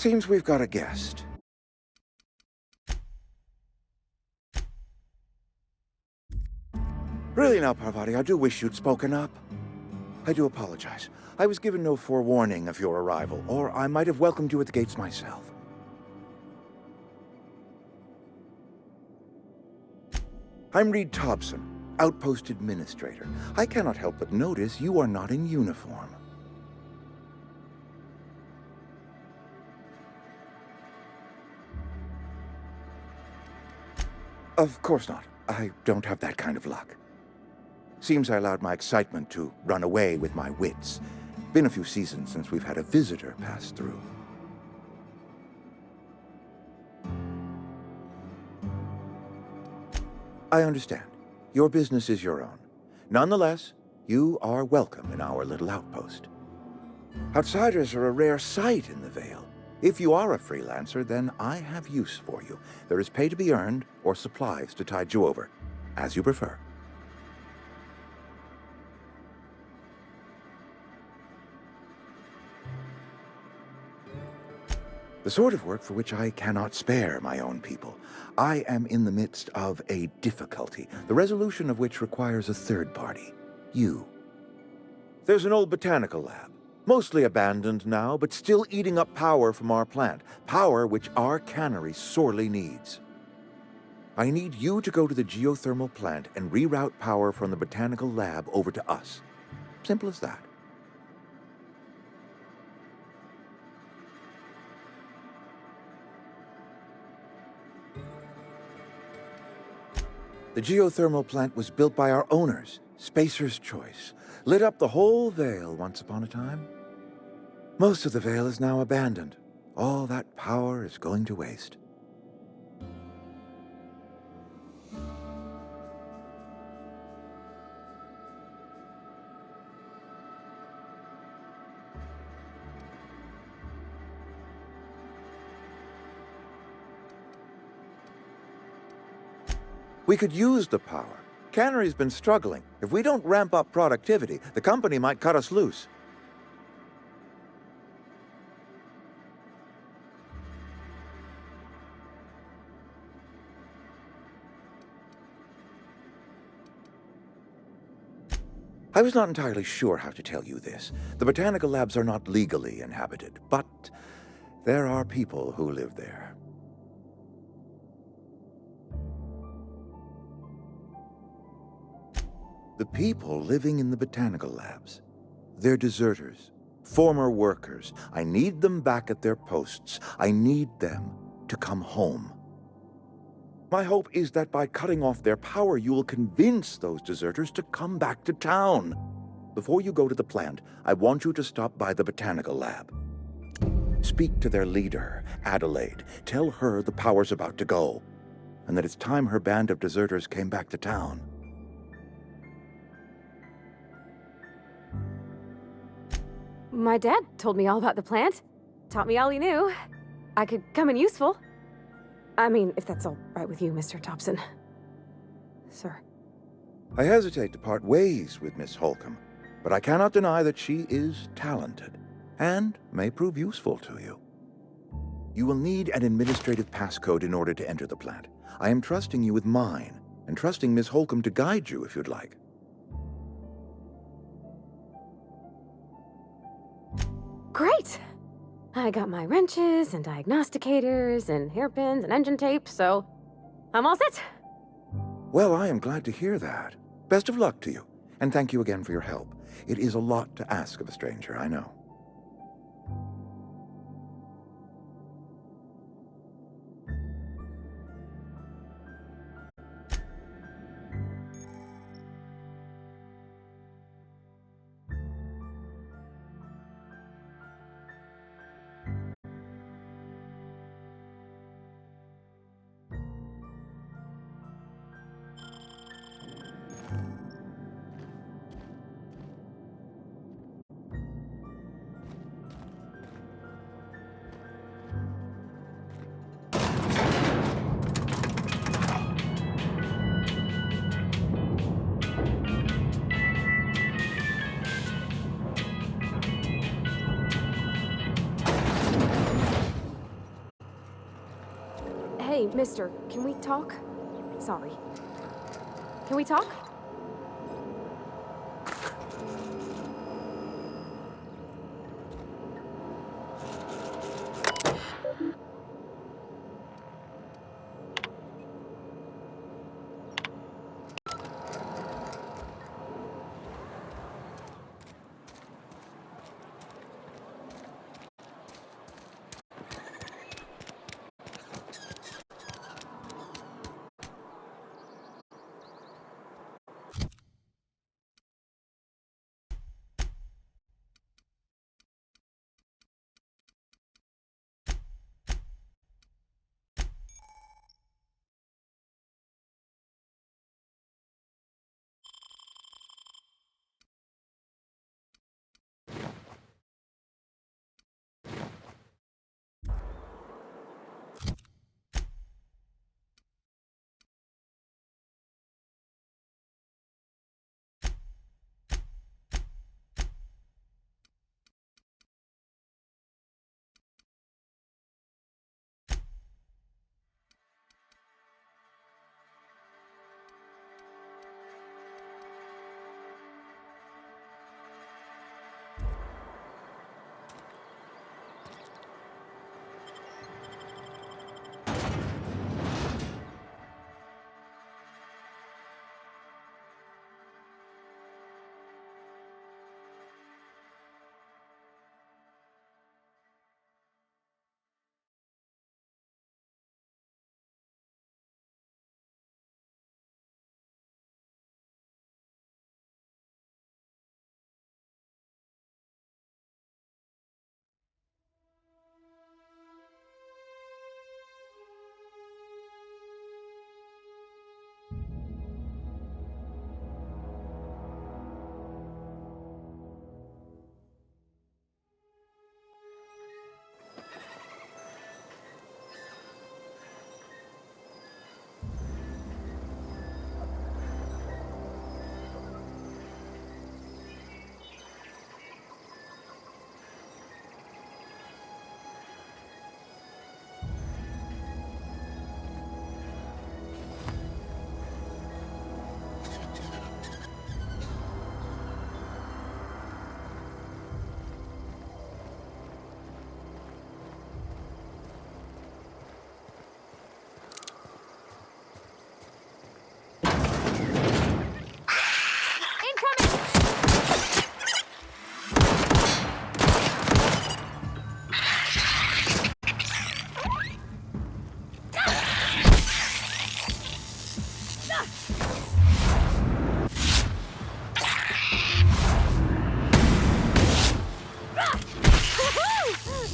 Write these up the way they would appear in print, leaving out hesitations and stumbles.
Seems we've got a guest. Really now, Parvati, I do wish you'd spoken up. I do apologize. I was given no forewarning of your arrival, or I might have welcomed you at the gates myself. I'm Reed Thompson, Outpost Administrator. I cannot help but notice you are not in uniform. Of course not. I don't have that kind of luck. Seems I allowed my excitement to run away with my wits. Been a few seasons since we've had a visitor pass through. I understand. Your business is your own. Nonetheless, you are welcome in our little outpost. Outsiders are a rare sight in the Vale. If you are a freelancer, then I have use for you. There is pay to be earned, or supplies to tide you over, as you prefer. The sort of work for which I cannot spare my own people. I am in the midst of a difficulty, the resolution of which requires a third party. You. There's an old botanical lab, mostly abandoned now, but still eating up power from our plant, power which our cannery sorely needs. I need you to go to the geothermal plant and reroute power from the botanical lab over to us. Simple as that. The geothermal plant was built by our owners, Spacer's Choice. Lit up the whole Vale once upon a time. Most of the Vale is now abandoned. All that power is going to waste. We could use the power. Cannery's been struggling. If we don't ramp up productivity, the company might cut us loose. I was not entirely sure how to tell you this. The botanical labs are not legally inhabited, but there are people who live there. The people living in the botanical labs. They're deserters, former workers. I need them back at their posts. I need them to come home. My hope is that by cutting off their power, you will convince those deserters to come back to town. Before you go to the plant, I want you to stop by the botanical lab. Speak to their leader, Adelaide. Tell her the power's about to go, and that it's time her band of deserters came back to town. My dad told me all about the plant. Taught me all he knew. I could come in useful. I mean, if that's all right with you, Mr. Thompson. Sir. I hesitate to part ways with Miss Holcomb, but I cannot deny that she is talented, and may prove useful to you. You will need an administrative passcode in order to enter the plant. I am trusting you with mine, and trusting Miss Holcomb to guide you if you'd like. Great! I got my wrenches and diagnosticators and hairpins and engine tape, so I'm all set. Well, I am glad to hear that. Best of luck to you, and thank you again for your help. It is a lot to ask of a stranger, I know. Mister, can we talk? Sorry. Can we talk?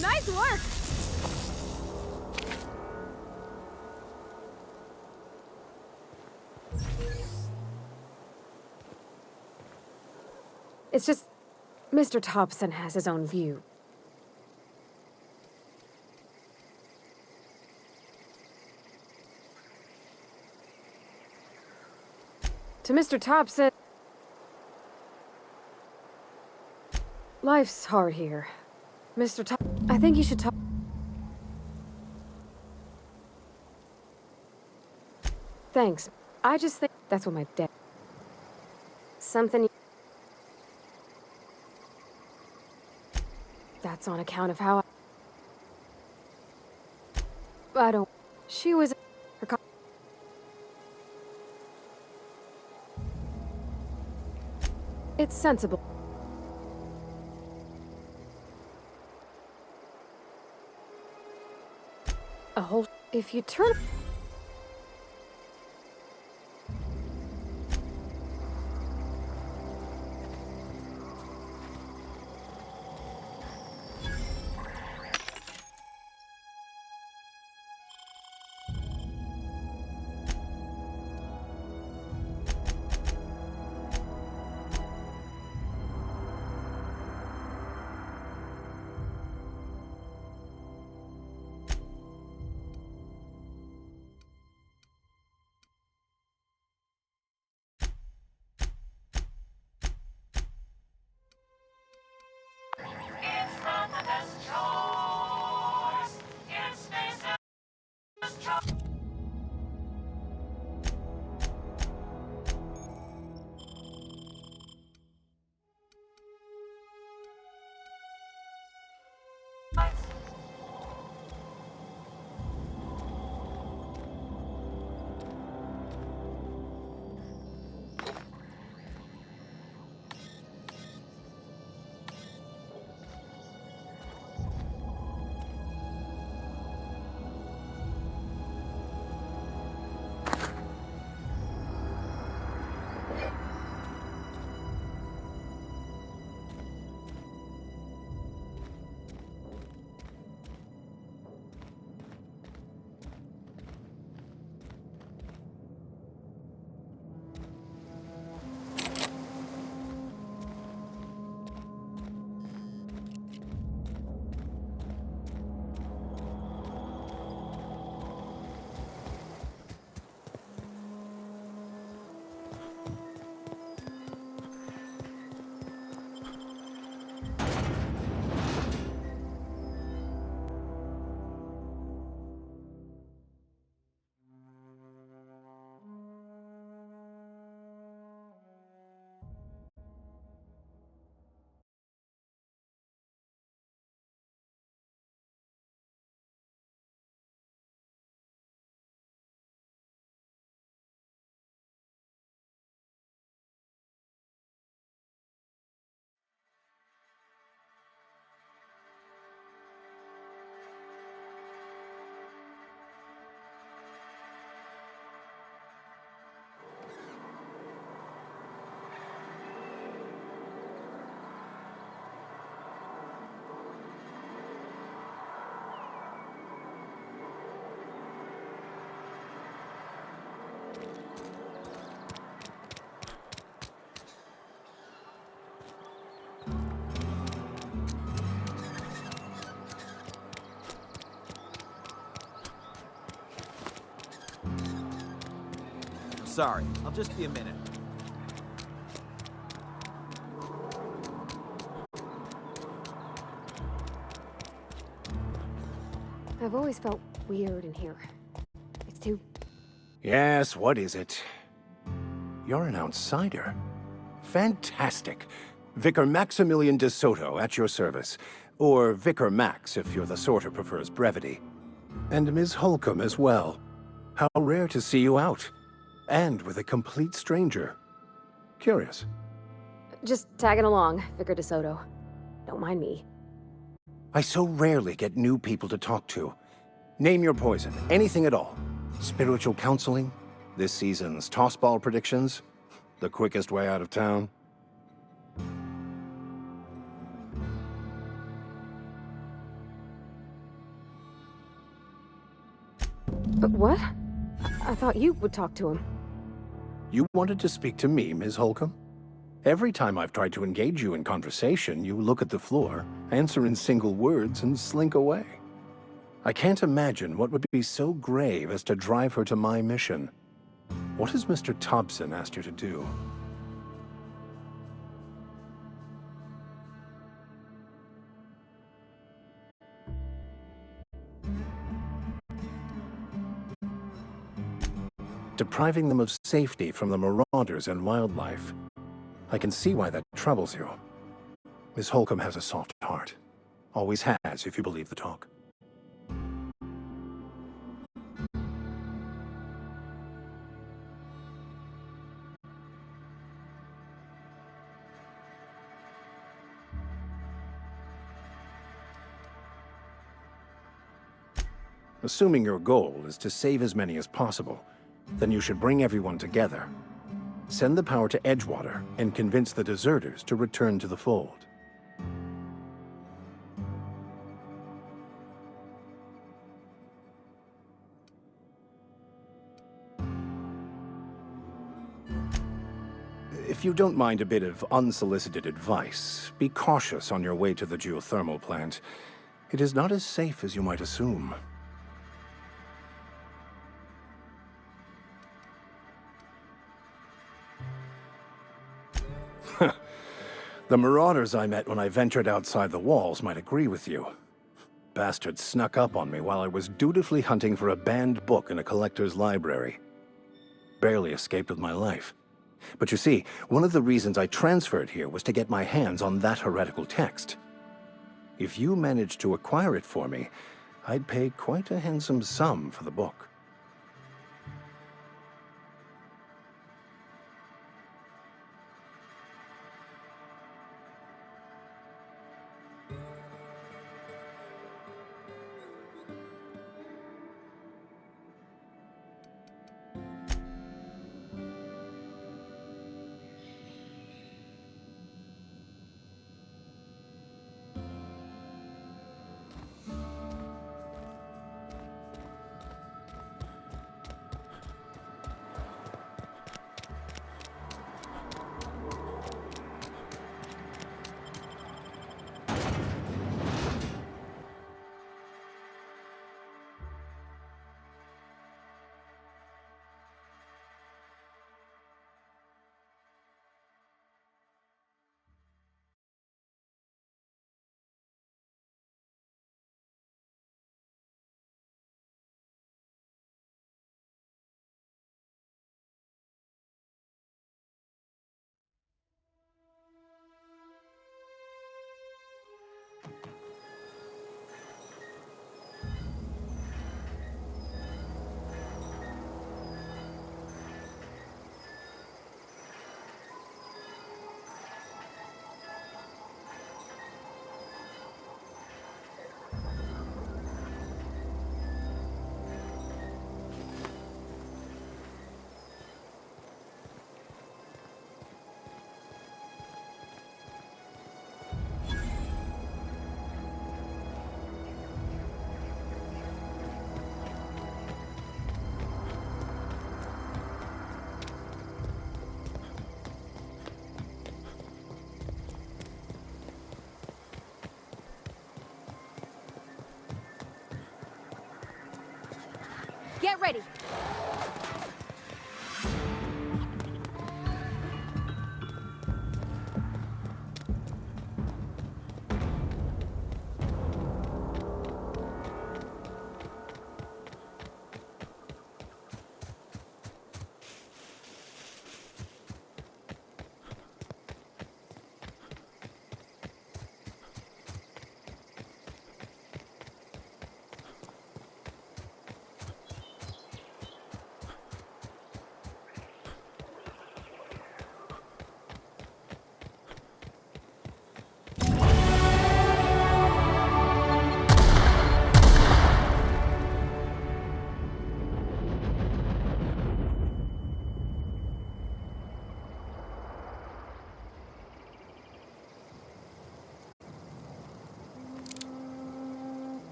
Nice work! It's just, Mr. Thompson has his own view. To Mr. Thompson, life's hard here. Mr. Thompson, I think you should talk. Thanks. I just think that's what my dad. Something. That's on account of how I don't. She was. Her it's sensible. A whole. If you turn. Sorry, I'll just be a minute. I've always felt weird in here. It's too... Yes, what is it? You're an outsider. Fantastic. Vicar Maximilian de Soto at your service. Or Vicar Max if you're the sort who prefers brevity. And Ms. Holcomb as well. How rare to see you out. And with a complete stranger. Curious. Just tagging along, Vicar DeSoto. Don't mind me. I so rarely get new people to talk to. Name your poison, anything at all. Spiritual counseling? This season's tossball predictions? The quickest way out of town? But what? I thought you would talk to him. You wanted to speak to me, Ms. Holcomb? Every time I've tried to engage you in conversation, you look at the floor, answer in single words, and slink away. I can't imagine what would be so grave as to drive her to my mission. What has Mr. Thompson asked you to do? Depriving them of safety from the marauders and wildlife. I can see why that troubles you. Miss Holcomb has a soft heart. Always has, if you believe the talk. Assuming your goal is to save as many as possible, then you should bring everyone together. Send the power to Edgewater and convince the deserters to return to the fold. If you don't mind a bit of unsolicited advice, be cautious on your way to the geothermal plant. It is not as safe as you might assume. The marauders I met when I ventured outside the walls might agree with you. Bastards snuck up on me while I was dutifully hunting for a banned book in a collector's library. Barely escaped with my life. But you see, one of the reasons I transferred here was to get my hands on that heretical text. If you managed to acquire it for me, I'd pay quite a handsome sum for the book. Get ready.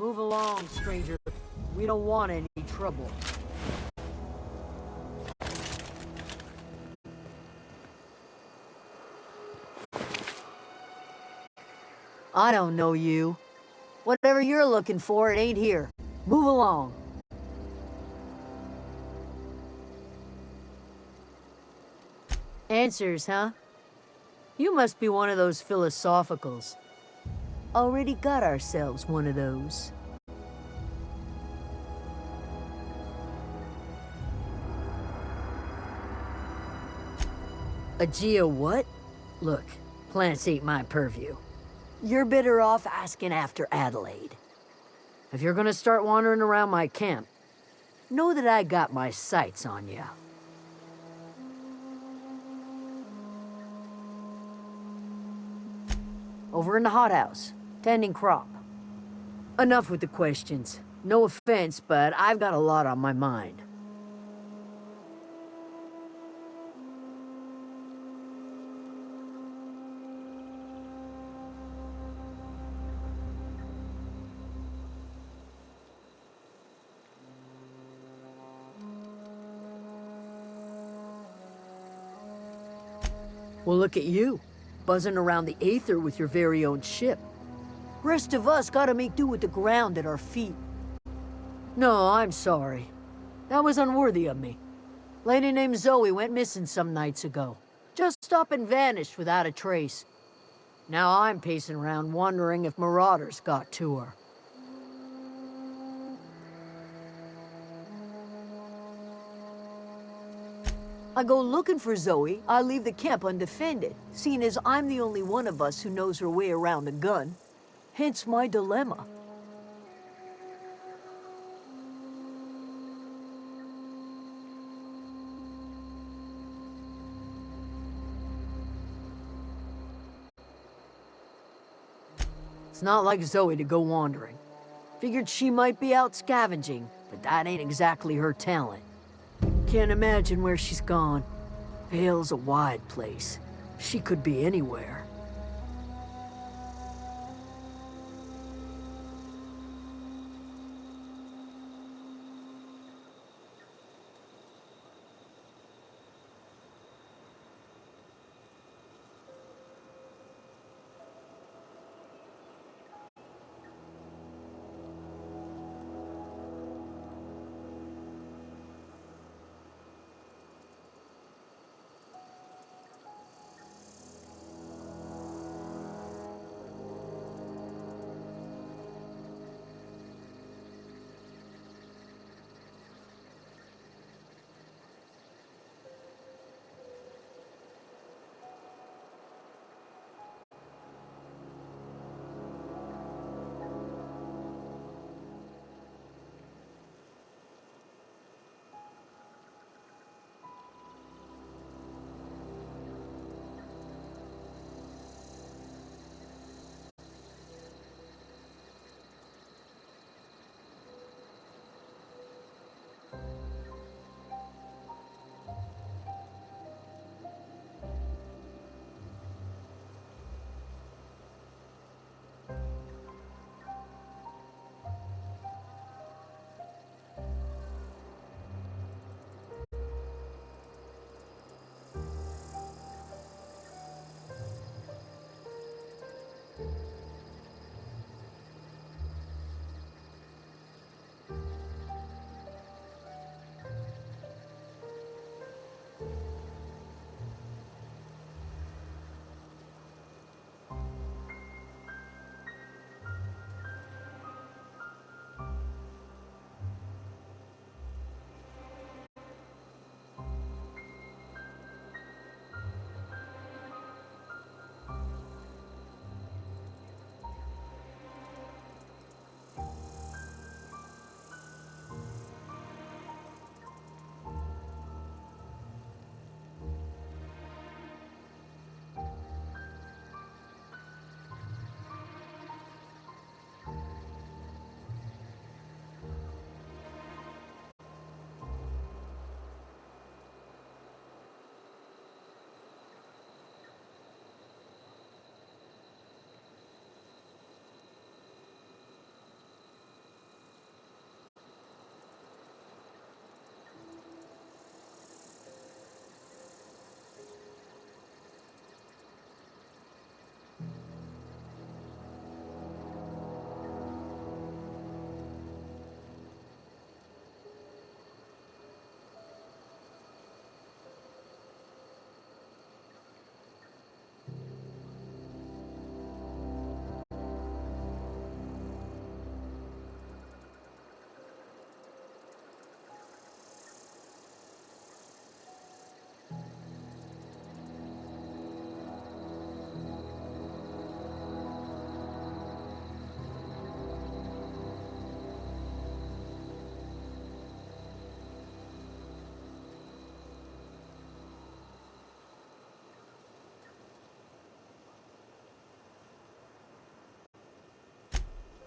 Move along, stranger. We don't want any trouble. I don't know you. Whatever you're looking for, it ain't here. Move along. Answers, huh? You must be one of those philosophicals. Already got ourselves one of those. A geo what? Look, plants ain't my purview. You're better off asking after Adelaide. If you're gonna start wandering around my camp, know that I got my sights on you. Over in the hothouse, tending crop. Enough with the questions. No offense, but I've got a lot on my mind. Well, look at you, buzzing around the Aether with your very own ship. Rest of us gotta make do with the ground at our feet. No, I'm sorry. That was unworthy of me. Lady named Zoe went missing some nights ago. Just up and vanished without a trace. Now I'm pacing around wondering if marauders got to her. I go looking for Zoe, I leave the camp undefended, seeing as I'm the only one of us who knows her way around a gun. Hence my dilemma. It's not like Zoe to go wandering. Figured she might be out scavenging, but that ain't exactly her talent. Can't imagine where she's gone. Vale's a wide place. She could be anywhere.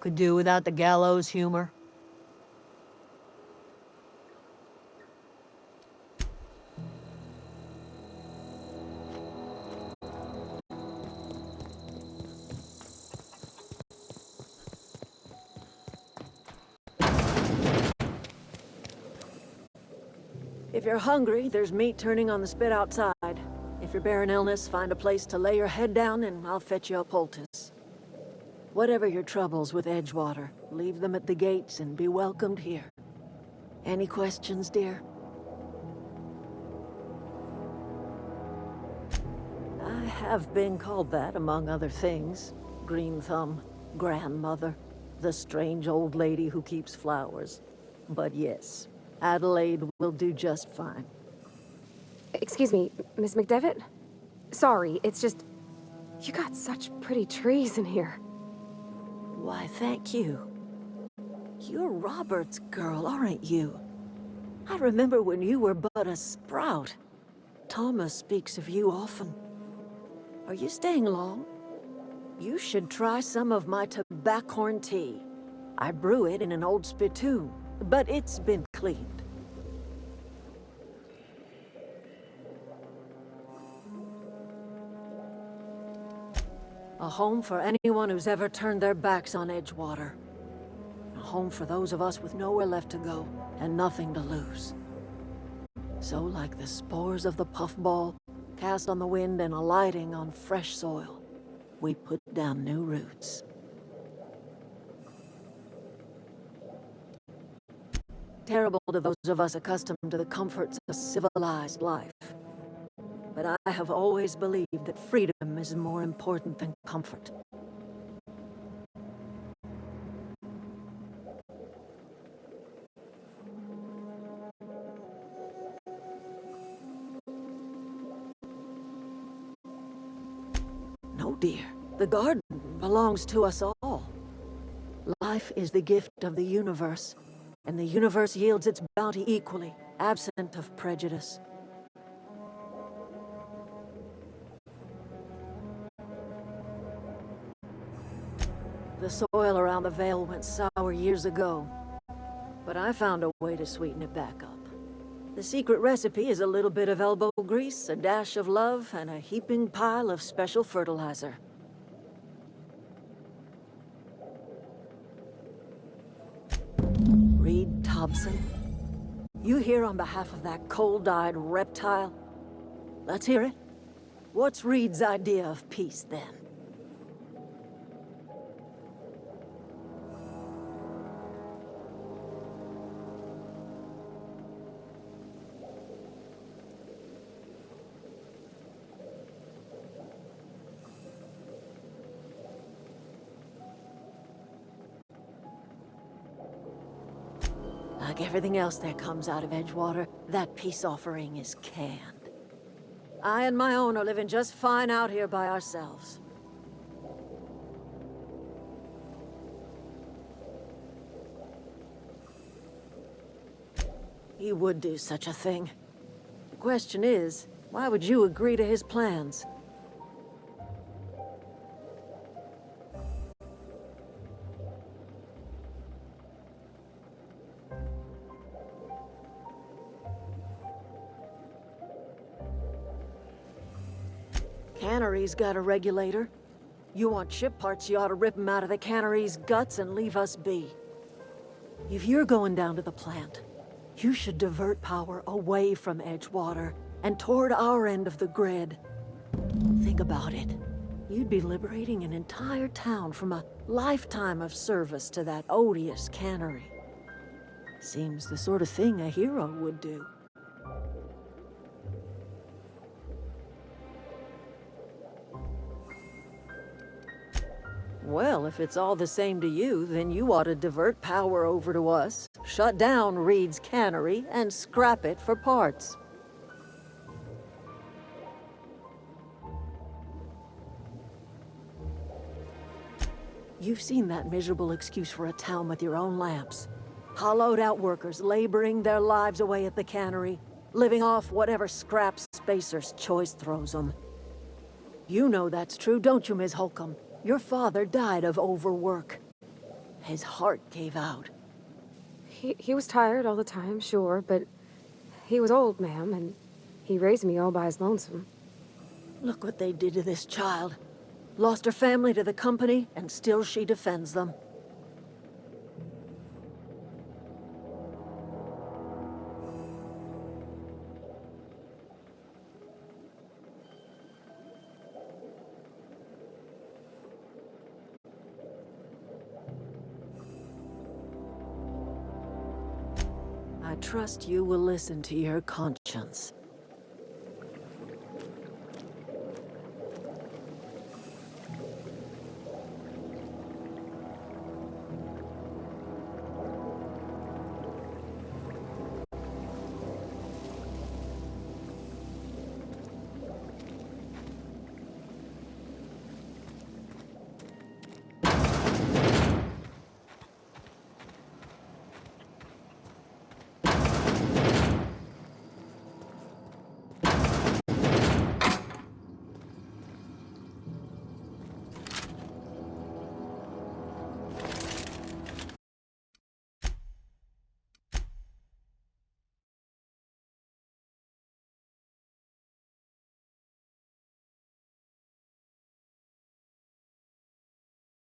Could do without the gallows humor. If you're hungry, there's meat turning on the spit outside. If you're bearing illness, find a place to lay your head down and I'll fetch you a poultice. Whatever your troubles with Edgewater, leave them at the gates and be welcomed here. Any questions, dear? I have been called that, among other things. Green Thumb, grandmother, the strange old lady who keeps flowers. But yes, Adelaide will do just fine. Excuse me, Miss McDevitt? Sorry, it's just... You got such pretty trees in here. Why, thank you. You're Robert's girl, aren't you? I remember when you were but a sprout. Thomas speaks of you often. Are you staying long? You should try some of my tobaccorn tea. I brew it in an old spittoon, but it's been cleaned. A home for anyone who's ever turned their backs on Edgewater. A home for those of us with nowhere left to go and nothing to lose. So like the spores of the puffball, cast on the wind and alighting on fresh soil, we put down new roots. Terrible to those of us accustomed to the comforts of civilized life. But I have always believed that freedom is more important than comfort. No, dear. The garden belongs to us all. Life is the gift of the universe, and the universe yields its bounty equally, absent of prejudice. The soil around the Vale went sour years ago, but I found a way to sweeten it back up. The secret recipe is a little bit of elbow grease, a dash of love, and a heaping pile of special fertilizer. Reed Thompson, you here on behalf of that cold-eyed reptile? Let's hear it. What's Reed's idea of peace, then? Like everything else that comes out of Edgewater, that peace offering is canned. I and my own are living just fine out here by ourselves. He would do such a thing. The question is, why would you agree to his plans? Cannery's got a regulator. You want ship parts, you ought to rip them out of the cannery's guts and leave us be. If you're going down to the plant, you should divert power away from Edgewater and toward our end of the grid. Think about it. You'd be liberating an entire town from a lifetime of service to that odious cannery. Seems the sort of thing a hero would do. Well, if it's all the same to you, then you ought to divert power over to us, shut down Reed's cannery, and scrap it for parts. You've seen that miserable excuse for a town with your own lamps. Hollowed-out workers laboring their lives away at the cannery, living off whatever scraps Spacer's choice throws them. You know that's true, don't you, Ms. Holcomb? Your father died of overwork. His heart gave out. He was tired all the time, sure, but he was old, ma'am, and he raised me all by his lonesome. Look what they did to this child. Lost her family to the company, and still she defends them. I trust you will listen to your conscience.